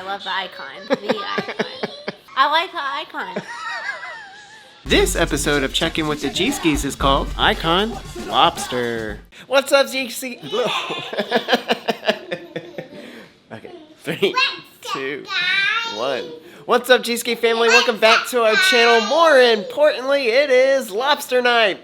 I love the icon. The icon. I like the icon. This episode of Check In with the Gskis is called Icon Lobster. What's up, Gskis? Okay, 3, 2, 1. What's up, Gskis family? Welcome back to our channel. More importantly, it is Lobster Night.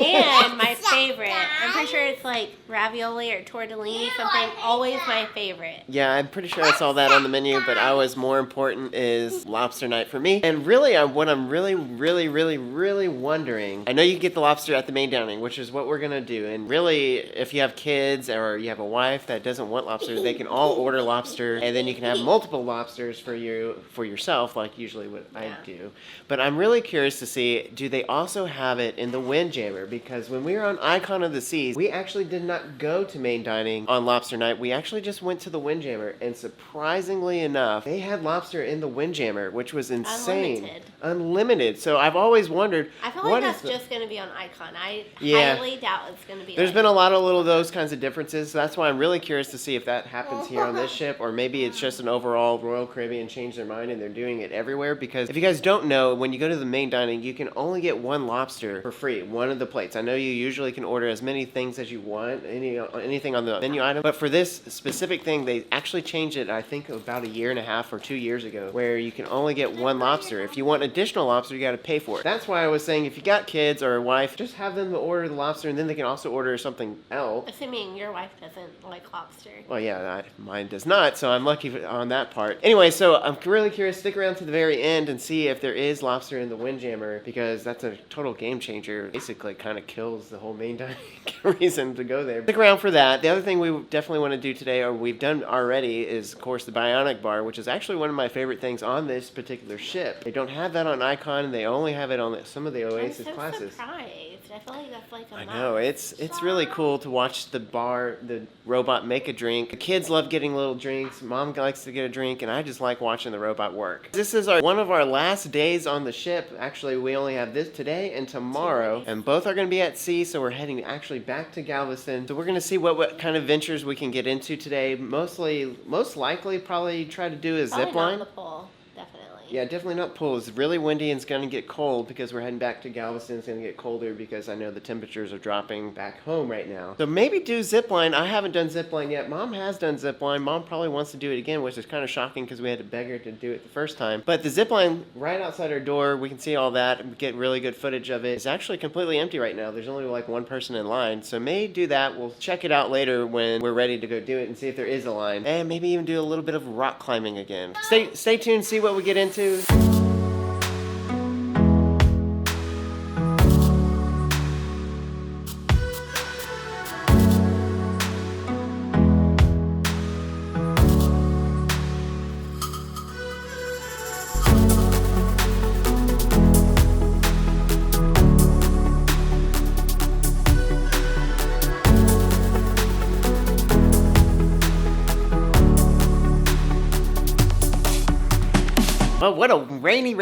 And my favorite, I'm pretty sure it's like ravioli or tortellini, something, always my favorite. Yeah, I'm pretty sure I saw that on the menu, but more important is Lobster Night for me. And really, what I'm really wondering, I know you can get the lobster at the main dining, which is what we're gonna do. And really, if you have kids or you have a wife that doesn't want lobster, they can all order lobster, and then you can have multiple lobsters for yourself, like usually what I do. But I'm really curious to see, do they also have it in the Windjammer? Because when we were on Icon of the Seas, we actually did not go to main dining on Lobster Night. We actually just went to the Windjammer, and surprisingly enough, they had lobster in the Windjammer, which was insane. Unlimited. So I've always wondered, I feel like that's just going to be on Icon. I highly doubt it's going to be. There's been a lot of little those kinds of differences. So that's why I'm really curious to see if that happens here on this ship, or maybe it's just an overall Royal Caribbean changed their mind and they're doing it everywhere. Because if you guys don't know, when you go to the main dining, you can only get one lobster for free, one of the plates. I know you usually can order as many things as you want, anything on the menu item, but for this specific thing, they actually changed it, I think, about 1.5 years or 2 years ago, where you can only get one lobster. If you want additional lobster, you got to pay for it. That's why I was saying, if you got kids or a wife, just have them order the lobster, and then they can also order something else. Assuming your wife doesn't like lobster. Well, yeah, mine does not, so I'm lucky on that part. Anyway, so I'm really curious. Stick around to the very end and see if there is lobster in the Windjammer, because that's a total game changer. Basically, kind of kills the whole main dining reason to go there. Stick around for that. The other thing we definitely want to do today, or we've done already, is of course the Bionic Bar, which is actually one of my favorite things on this particular ship. They don't have that on Icon, and they only have it on some of the Oasis classes. Surprised. I feel like that's like a I know, it's really cool to watch the robot make a drink. The kids love getting little drinks. Mom likes to get a drink, and I just like watching the robot work. This is one of our last days on the ship. Actually, we only have this today and tomorrow, and both are going to be at sea, so we're heading actually back to Galveston. So we're going to see what kind of ventures we can get into today. Most likely, probably try to do a zip line. Not the pole, definitely. Yeah, definitely not pool. It's really windy and it's going to get cold because we're heading back to Galveston. It's going to get colder because I know the temperatures are dropping back home right now. So maybe do zip line. I haven't done zip line yet. Mom has done zip line. Mom probably wants to do it again, which is kind of shocking because we had to beg her to do it the first time. But the zip line right outside our door, we can see all that and get really good footage of it. It's actually completely empty right now. There's only like one person in line. So may do that. We'll check it out later when we're ready to go do it and see if there is a line. And maybe even do a little bit of rock climbing again. Stay tuned, see what we get into. Well, what a rainy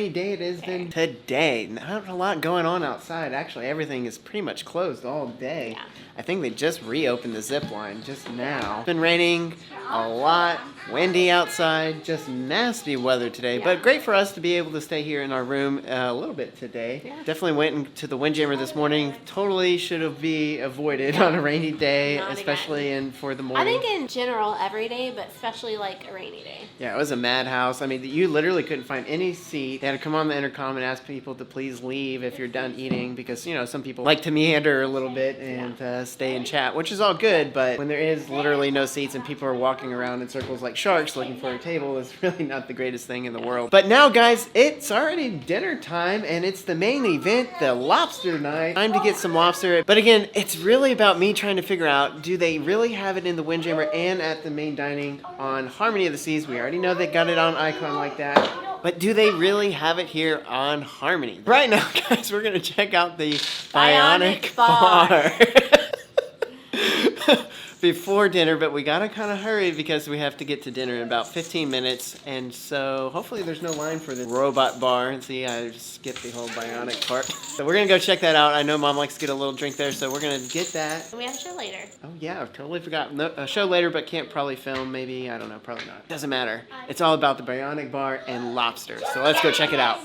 day it has been today. Not a lot going on outside. Actually, everything is pretty much closed all day. Yeah. I think they just reopened the zip line just now. It's been raining a lot, windy outside, just nasty weather today. Yeah. But great for us to be able to stay here in our room a little bit today. Yeah. Definitely went into the Windjammer this morning. Totally should have been avoided on a rainy day, Not especially for the morning. I think in general every day, but especially like a rainy day. Yeah, it was a madhouse. I mean, you literally couldn't find any seat. They had to come on the intercom and ask people to please leave if you're done eating, because, you know, some people like to meander a little bit and stay and chat, which is all good, but when there is literally no seats and people are walking around in circles like sharks looking for a table, it's really not the greatest thing in the world. But now, guys, it's already dinner time, and it's the main event, the lobster night. Time to get some lobster. But again, it's really about me trying to figure out, do they really have it in the Windjammer and at the main dining on Harmony of the Seas? We already know they got it on Icon like that. But do they really have it here on Harmony? Right now, guys, we're going to check out the Bionic Bar. before dinner, but we gotta kind of hurry because we have to get to dinner in about 15 minutes. And so hopefully there's no line for the robot bar. And see, I just skipped the whole Bionic part. So we're gonna go check that out. I know Mom likes to get a little drink there, so we're gonna get that. And we have a show later. Oh yeah, I've totally forgot. No, a show later, but can't probably film. Maybe, I don't know, probably not. Doesn't matter. It's all about the Bionic Bar and Lobster. So let's go check it out.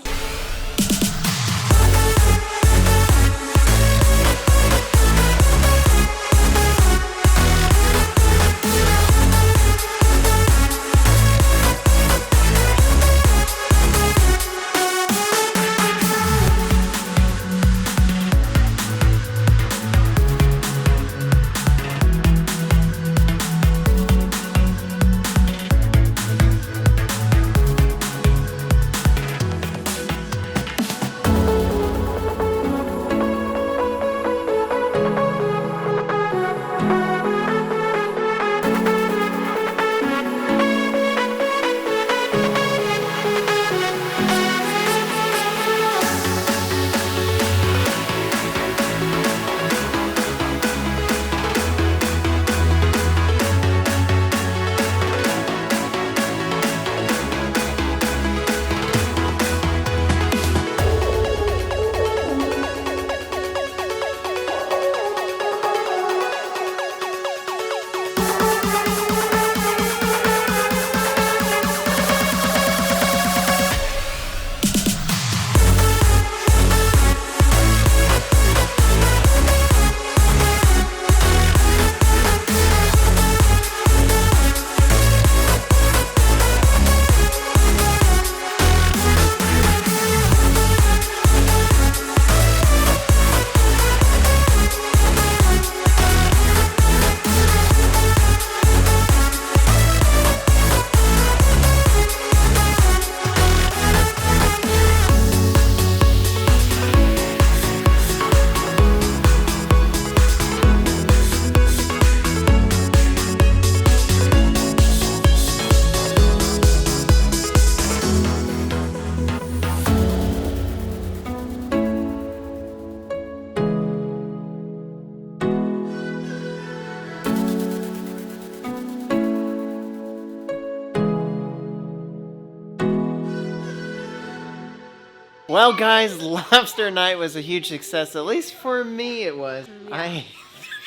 Well, guys, lobster night was a huge success. At least for me, it was. Yeah. I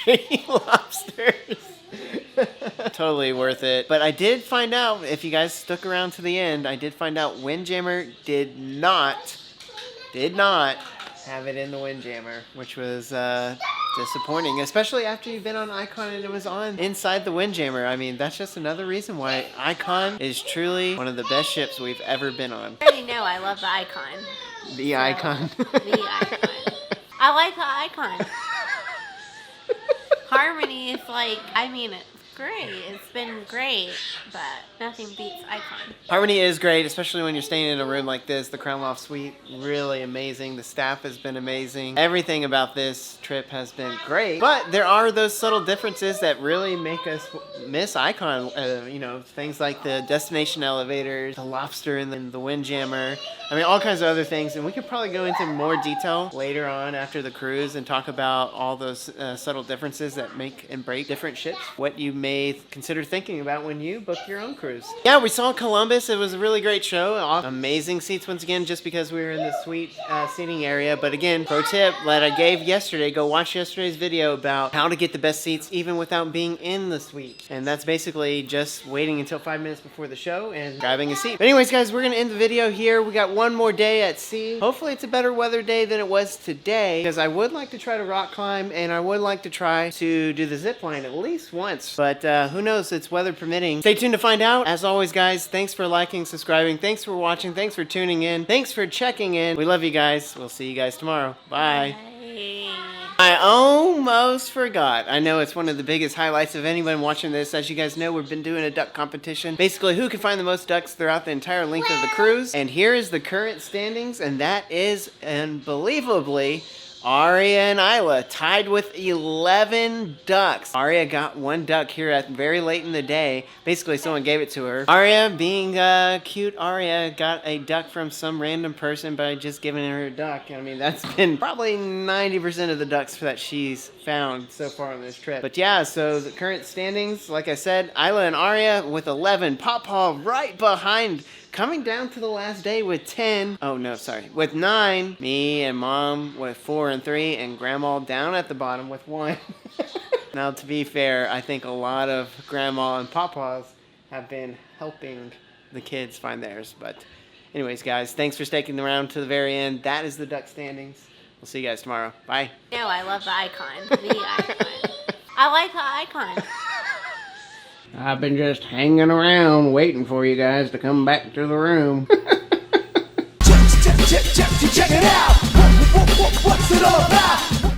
ate 3 lobsters. Totally worth it. But I did find out, if you guys stuck around to the end, I did find out Windjammer did not have it in the Windjammer, which was disappointing, especially after you've been on Icon and it was on inside the Windjammer. I mean, that's just another reason why Icon is truly one of the best ships we've ever been on. I already know I love the Icon. The Icon. The Icon. I like the Icon. Harmony is like, I mean, it's great. It's been great, but nothing beats Icon. Harmony is great, especially when you're staying in a room like this. The Crown Loft Suite, really amazing. The staff has been amazing. Everything about this trip has been great. But there are those subtle differences that really make us miss Icon. You know, things like the destination elevators, the Lobster and the Windjammer. I mean, all kinds of other things. And we could probably go into more detail later on after the cruise and talk about all those subtle differences that make and break different ships. What you may consider thinking about when you book your own cruise. Yeah, we saw Columbus. It was a really great show. Amazing seats once again, just because we were in the suite seating area. But again, pro tip that I gave yesterday, go watch yesterday's video about how to get the best seats even without being in the suite. And that's basically just waiting until 5 minutes before the show and grabbing a seat. But anyways, guys, we're going to end the video here. We got one more day at sea. Hopefully it's a better weather day than it was today, because I would like to try to rock climb and I would like to try to do the zip line at least once. But who knows? It's weather permitting. Stay tuned to find out. As always, guys, thanks for liking, subscribing. Thanks for watching. Thanks for tuning in. Thanks for checking in. We love you guys. We'll see you guys tomorrow. Bye. Bye. I almost forgot. I know it's one of the biggest highlights of anyone watching this. As you guys know, we've been doing a duck competition. Basically, who can find the most ducks throughout the entire length of the cruise. And here is the current standings, and that is unbelievably Aria and Isla tied with 11 ducks. Aria got 1 duck here at very late in the day. Basically, someone gave it to her. Aria, being cute, Aria got a duck from some random person by just giving her a duck. I mean, that's been probably 90% of the ducks that she's found so far on this trip. But yeah, so the current standings, like I said, Isla and Aria with 11. Pawpaw right behind, coming down to the last day with 10. Oh no, sorry, with 9. Me and Mom with 4 and 3, and Grandma down at the bottom with 1. Now, to be fair, I think a lot of Grandma and Pawpaws have been helping the kids find theirs. But anyways, guys, thanks for sticking around to the very end. That is the duck standings. We'll see you guys tomorrow. Bye. No, I love the icon. The icon. I like the icon. I've been just hanging around waiting for you guys to come back to the room. Check it out. What's it all about?